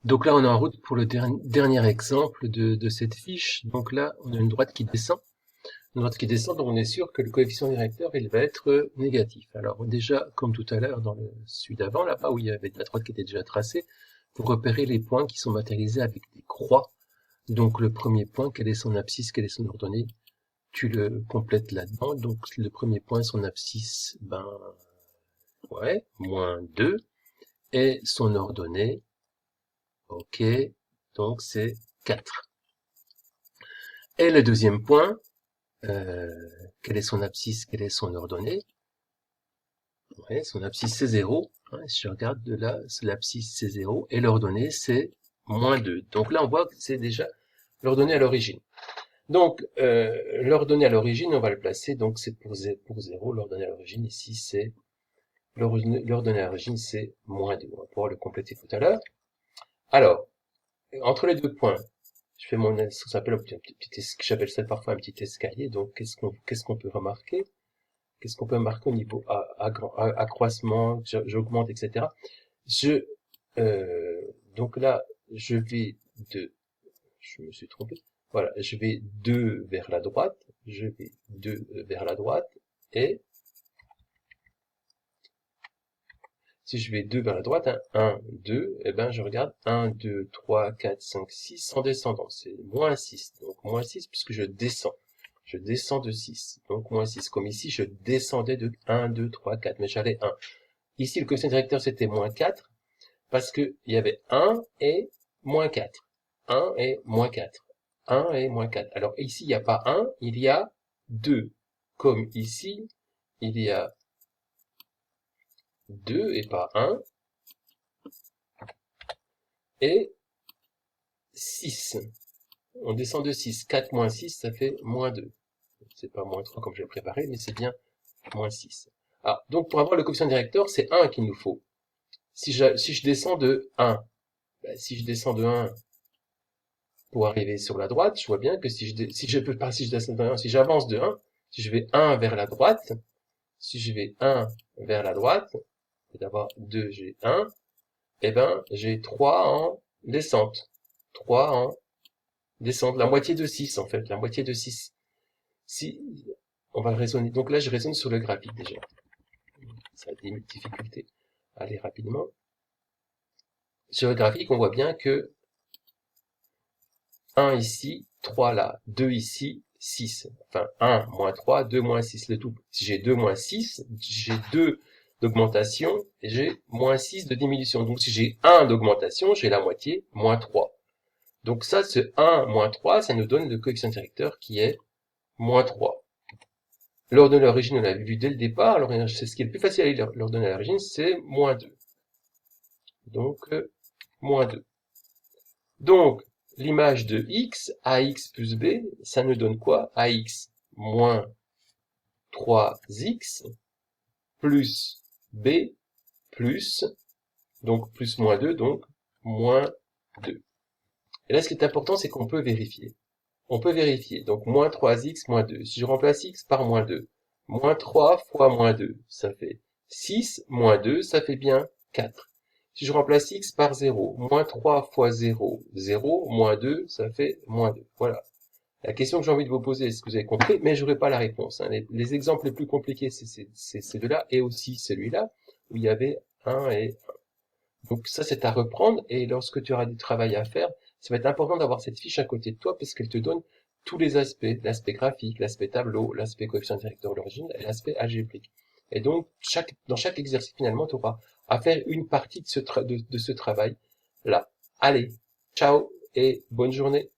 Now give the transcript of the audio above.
Donc là, on est en route pour le dernier exemple de cette fiche. Donc là, on a une droite qui descend. Une droite qui descend, donc on est sûr que le coefficient directeur, il va être négatif. Alors déjà, comme tout à l'heure dans celui d'avant, là-bas où il y avait la droite qui était déjà tracée, pour repérer les points qui sont matérialisés avec des croix. Donc le premier point, quel est son abscisse, quelle est son ordonnée, tu le complètes là-dedans. Donc le premier point, son abscisse, ben ouais, -2, et son ordonnée, ok, donc c'est 4. Et le deuxième point, quel est son abscisse, quelle est son ordonnée? Ouais, son abscisse c'est 0. Hein, si je regarde de là, l'abscisse c'est 0 et l'ordonnée c'est -2. Donc là on voit que c'est déjà l'ordonnée à l'origine. Donc l'ordonnée à l'origine, on va le placer, donc c'est pour 0, l'ordonnée à l'origine ici c'est l'ordonnée à l'origine c'est -2. On va pouvoir le compléter tout à l'heure. Alors, entre les deux points, je fais mon, ça s'appelle j'appelle ça parfois un petit escalier. Donc qu'est-ce qu'on peut remarquer? Qu'est-ce qu'on peut marquer au niveau accroissement, j'augmente, etc. Donc là, je me suis trompé. Voilà, je vais 2 vers la droite, je vais 2 vers la droite, et si je vais 2 vers la droite, 1, 2, et ben je regarde 1, 2, 3, 4, 5, 6 en descendant, c'est -6, donc -6 puisque je descends. Je descends de 6, donc -6. Comme ici, je descendais de 1, 2, 3, 4, mais j'allais 1. Ici, le coefficient directeur, c'était -4, parce que il y avait 1 et -4. 1 et -4. 1 et -4. Alors ici, il n'y a pas 1, il y a 2. Comme ici, il y a 2 et pas 1. Et 6. On descend de 6. 4 moins 6, ça fait -2. C'est pas -3 comme j'ai préparé, mais c'est bien -6. Ah, donc pour avoir le coefficient directeur, c'est 1 qu'il nous faut. Si je descends de 1, ben, si je descends de 1 pour arriver sur la droite, je vois bien que si je peux pas, si je descends de 1, si j'avance de 1, si je vais 1 vers la droite, si je vais 1 vers la droite, et d'avoir 2, j'ai 1, eh ben, j'ai 3 en descente. 3 en descendre la moitié de 6, en fait, la moitié de 6. Si, on va raisonner. Donc là, je raisonne sur le graphique déjà. Ça a des difficultés. Allez, rapidement. Sur le graphique, on voit bien que 1 ici, 3 là, 2 ici, 6. Enfin, 1 moins 3, 2 moins 6, le tout. Si j'ai 2 moins 6, j'ai 2 d'augmentation et j'ai moins 6 de diminution. Donc si j'ai 1 d'augmentation, j'ai la moitié, moins 3. Donc ça, ce 1 moins 3, ça nous donne le coefficient directeur qui est moins 3. L'ordonnée à l'origine, on l'avait vu dès le départ, alors c'est ce qui est le plus facile à lire, l'ordonnée à l'origine, c'est -2. Donc, -2. Donc, l'image de x, ax plus b, ça nous donne quoi? Ax moins 3x plus b plus, donc plus -2, donc -2. Et là, ce qui est important, c'est qu'on peut vérifier. On peut vérifier. Donc, moins 3x, moins 2. Si je remplace x par -2, moins 3 fois -2, ça fait 6, moins 2, ça fait bien 4. Si je remplace x par 0, moins 3 fois 0, 0, moins 2, ça fait -2. Voilà. La question que j'ai envie de vous poser, est-ce que vous avez compris? Mais j'aurai pas la réponse. Hein. Les exemples les plus compliqués, c'est ces deux-là, et aussi celui-là, où il y avait 1 et 1. Donc ça, c'est à reprendre, et lorsque tu auras du travail à faire, ça va être important d'avoir cette fiche à côté de toi, parce qu'elle te donne tous les aspects, l'aspect graphique, l'aspect tableau, l'aspect coefficient directeur de l'origine, et l'aspect algébrique. Et donc, dans chaque exercice, finalement, tu auras à faire une partie de ce travail-là. Allez, ciao, et bonne journée.